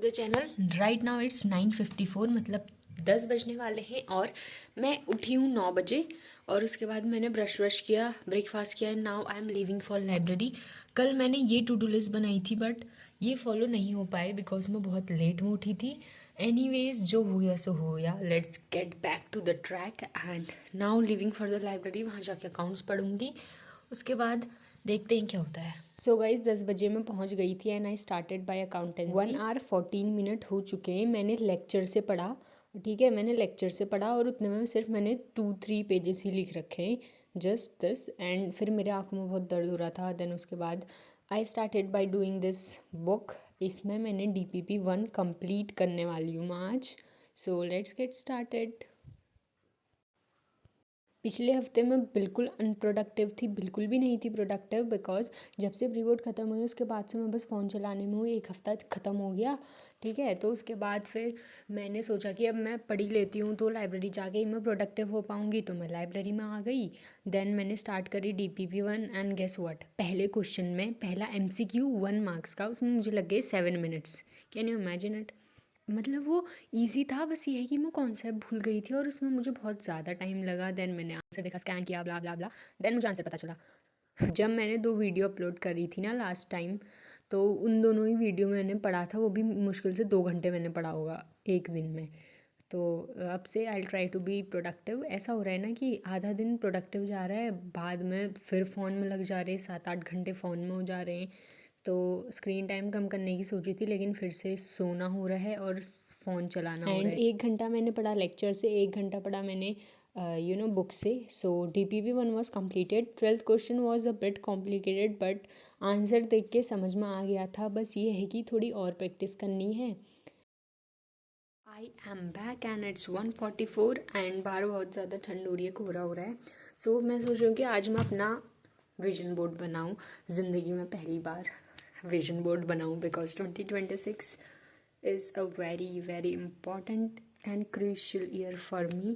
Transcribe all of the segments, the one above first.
The channel. Right now it's 9:54, मतलब 10 बजने वाले हैं और मैं उठी हूँ 9 बजे। और उसके बाद मैंने ब्रश किया, ब्रेकफास्ट किया। Now I am leaving for library. कल मैंने ये टू डू लिस्ट बनाई थी बट ये फॉलो नहीं हो पाए बिकॉज मैं बहुत लेट में उठी थी। एनीवेज, जो हो गया सो हो गया। Let's get back to the track and now leaving for the library. वहाँ जाके अकाउंट्स पढ़ूंगी, उसके बाद देखते हैं क्या होता है। सो गाइज 10 बजे मैं पहुंच गई थी and I started by accountancy. 1 hour 14 minute हो चुके हैं। मैंने लेक्चर से पढ़ा, ठीक है, मैंने लेक्चर से पढ़ा और उतने में सिर्फ मैंने 2-3 पेजेस ही लिख रखे हैं, जस्ट दिस। एंड फिर मेरे आँखों में बहुत दर्द हो रहा था। देन उसके बाद I started by doing this book. इसमें मैंने DPP 1 कंप्लीट करने वाली हूँ आज। So let's get started. पिछले हफ्ते मैं बिल्कुल अनप्रोडक्टिव थी, बिल्कुल भी नहीं थी प्रोडक्टिव बिकॉज जब से प्री बोर्ड ख़त्म हुई उसके बाद से मैं बस फ़ोन चलाने में हूँ। एक हफ़्ता ख़त्म हो गया, ठीक है। तो उसके बाद फिर मैंने सोचा कि अब मैं पढ़ ही लेती हूँ तो लाइब्रेरी जाके ही मैं प्रोडक्टिव हो पाऊँगी, तो मैं लाइब्रेरी में आ गई। देन मैंने स्टार्ट करी DPP 1 एंड गेस व्हाट, पहले क्वेश्चन में पहला MCQ 1 मार्क्स का, उसमें मुझे लग गए 7 minutes. Can you imagine it? मतलब वो इजी था, बस ये है कि मैं कॉन्सेप्ट भूल गई थी और उसमें मुझे बहुत ज़्यादा टाइम लगा। देन मैंने आंसर देखा, स्कैन किया, ब्ला ब्ला ब्ला। देन मुझे आंसर पता चला। जब मैंने 2 वीडियो अपलोड करी थी ना लास्ट टाइम, तो उन दोनों ही वीडियो में मैंने पढ़ा था, वो भी मुश्किल से 2 घंटे मैंने पढ़ा होगा एक दिन में। तो अब से I try to be productive. ऐसा हो रहा है ना कि आधा दिन प्रोडक्टिव जा रहा है, बाद में फिर फ़ोन में लग जा रहे हैं, 7-8 घंटे फ़ोन में हो जा रहे हैं। तो स्क्रीन टाइम कम करने की सोची थी लेकिन फिर से सोना हो रहा है और फ़ोन चलाना हो रहा है। 1 घंटा मैंने पढ़ा लेक्चर से, 1 घंटा पढ़ा मैंने बुक से। सो DPP 1 was completed. 12th question was a bit complicated but answer देख के समझ में आ गया था। बस ये है कि थोड़ी और प्रैक्टिस करनी है। I am back and it's 1:44 and बाहर बहुत ज़्यादा ठंड हो रही है, कोहरा हो रहा है। सो मैं सोच रही हूँ कि आज मैं अपना विजन बोर्ड बनाऊँ। ज़िंदगी में पहली बार विजन बोर्ड बनाऊँ because 2026 is a very very important and crucial year for me,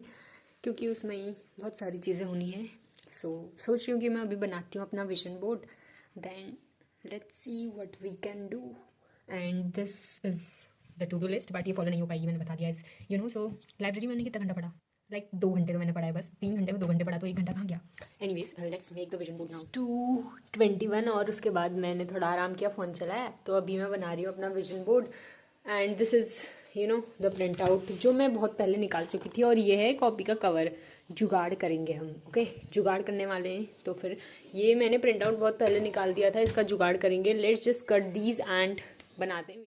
क्योंकि उसमें ही बहुत सारी चीज़ें होनी है। सो सोच रही हूँ कि मैं अभी बनाती हूँ अपना vision board. Then let's see what we can do. And this is the to do list, but ये फॉलो नहीं हो पाएगी, मैंने बता दिया इज़ सो लाइब्रेरी में मैंने कितना घंटा पढ़ा, लाइक 2 घंटे तो मैंने पढ़ा है बस। 3 घंटे में 2 घंटे पढ़ा तो 1 घंटा कहाँ गया। Anyways let's make the vision board now. 2:21 और उसके बाद मैंने थोड़ा आराम किया, फ़ोन चलाया, तो अभी मैं बना रही हूँ अपना vision board. And this is the print out जो मैं बहुत पहले निकाल चुकी थी, और ये है कॉपी का कवर। जुगाड़ करेंगे हम, ओके, जुगाड़ करने वाले हैं। तो फिर ये मैंने प्रिंट आउट बहुत पहले निकाल दिया था, इसका जुगाड़ करेंगे। Let's just cut these and बनाते हैं।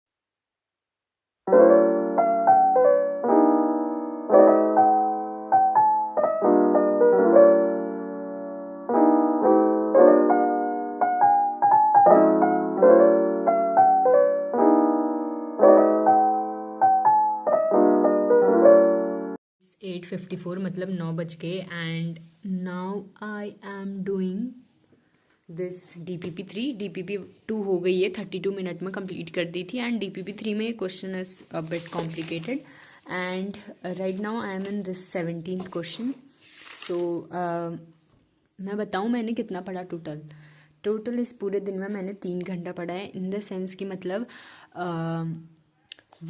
It's 8:54, मतलब 9 बज गए। And now I am doing this DPP 3। DPP 2 हो गई है, 32 मिनट में कंप्लीट कर दी थी। एंड DPP 3 में question is a bit complicated and right now I am in this 17th question. So मैं बताऊँ मैंने कितना पढ़ा टोटल इस पूरे दिन में मैंने 3 घंटा पढ़ा है, इन द सेंस कि मतलब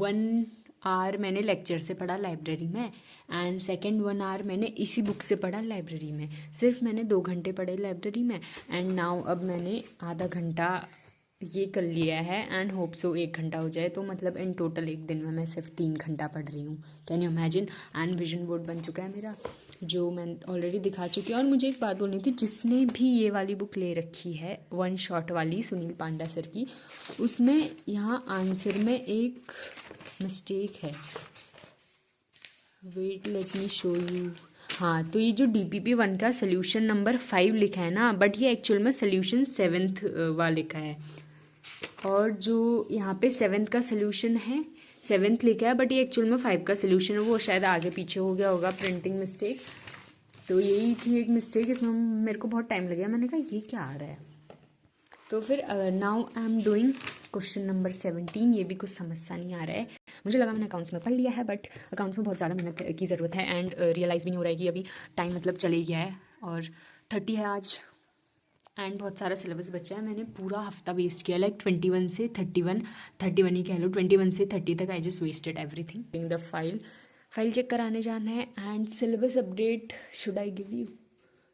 1 hour मैंने लेक्चर से पढ़ा लाइब्रेरी में एंड सेकेंड 1 hour मैंने इसी बुक से पढ़ा लाइब्रेरी में। सिर्फ मैंने 2 घंटे पढ़े लाइब्रेरी में। एंड नाउ अब मैंने आधा घंटा ये कर लिया है एंड होप सो 1 घंटा हो जाए, तो मतलब इन टोटल एक दिन में मैं सिर्फ 3 घंटा पढ़ रही हूँ। Can you imagine? And vision board बन चुका है मेरा, जो मैं ऑलरेडी दिखा चुकी हूँ। और मुझे एक बात बोलनी थी, जिसने भी ये वाली बुक ले रखी है 1 shot वाली सुनील पांडा सर की, उसमें यहाँ आंसर में एक मिस्टेक है। Wait let me show you. हाँ, तो ये जो DPP 1 का सोल्यूशन नंबर 5 लिखा है ना, बट ये एक्चुअल में सोल्यूशन 7th वाला लिखा है। और जो यहाँ पे 7th का सोल्यूशन है, 7th लिखा है, बट ये एक्चुअल में 5 का सोल्यूशन है। वो शायद आगे पीछे हो गया होगा, प्रिंटिंग मिस्टेक। तो यही थी एक मिस्टेक, इसमें मेरे को बहुत टाइम लगा। मैंने कहा ये क्या आ रहा है। तो फिर now I am doing question number 17। ये भी कुछ समझ सा नहीं आ रहा है। मुझे लगा मैंने अकाउंट्स में पढ़ लिया है, बट अकाउंट्स में बहुत ज़्यादा मेहनत की ज़रूरत है। एंड रियलाइज़ भी नहीं हो रहा है कि अभी टाइम मतलब चले गया है और 30 है आज। एंड बहुत सारा सिलेबस बचा है। मैंने पूरा हफ्ता वेस्ट किया, लाइक 21 से 31 ही कह लो, 21 से 30 तक I just wasted everything. The file check कराने जाना है and syllabus update should I give you.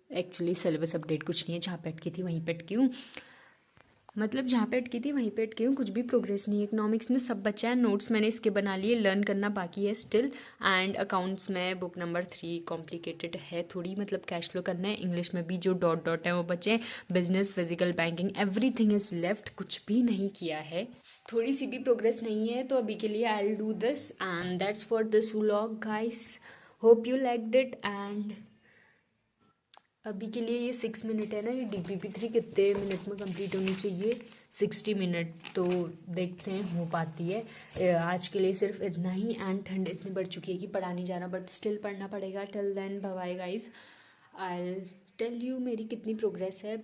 Actually syllabus update कुछ नहीं है, जहाँ पे अटकी थी वहीं पे अटकी हूँ, मतलब जहाँ पे अटकी थी वहीं पे अटकी हूँ, कुछ भी प्रोग्रेस नहीं है। इकोनॉमिक्स में सब बचा है, नोट्स मैंने इसके बना लिए, लर्न करना बाकी है स्टिल। एंड अकाउंट्स में बुक नंबर 3 कॉम्प्लिकेटेड है थोड़ी, मतलब कैश फ्लो करना है। इंग्लिश में भी जो डॉट डॉट है वो बचे हैं। Business, physical, banking, everything is left, कुछ भी नहीं किया है, थोड़ी सी भी प्रोग्रेस नहीं है। तो अभी के लिए I will do this and that's for this vlog guys, hope you liked it. And अभी के लिए ये 6 मिनट है ना, ये DPP3 कितने मिनट में कंप्लीट होनी चाहिए, 60 मिनट, तो देखते हैं हो पाती है। आज के लिए सिर्फ इतना ही। एंड ठंड इतनी बढ़ चुकी है कि पढ़ा नहीं जा रहा, बट स्टिल पढ़ना पड़ेगा। Till then bye bye guys, I tell you मेरी कितनी प्रोग्रेस है।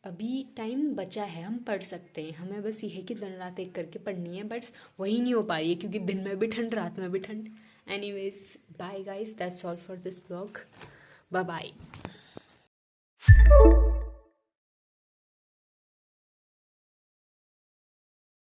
अभी टाइम बचा है, हम पढ़ सकते हैं, हमें बस ये है कि दिन रात एक करके पढ़नी है, बट वही नहीं हो पा रही है क्योंकि दिन में भी ठंड, रात में भी ठंड। Anyways bye guys, that's all for this vlog, bye bye.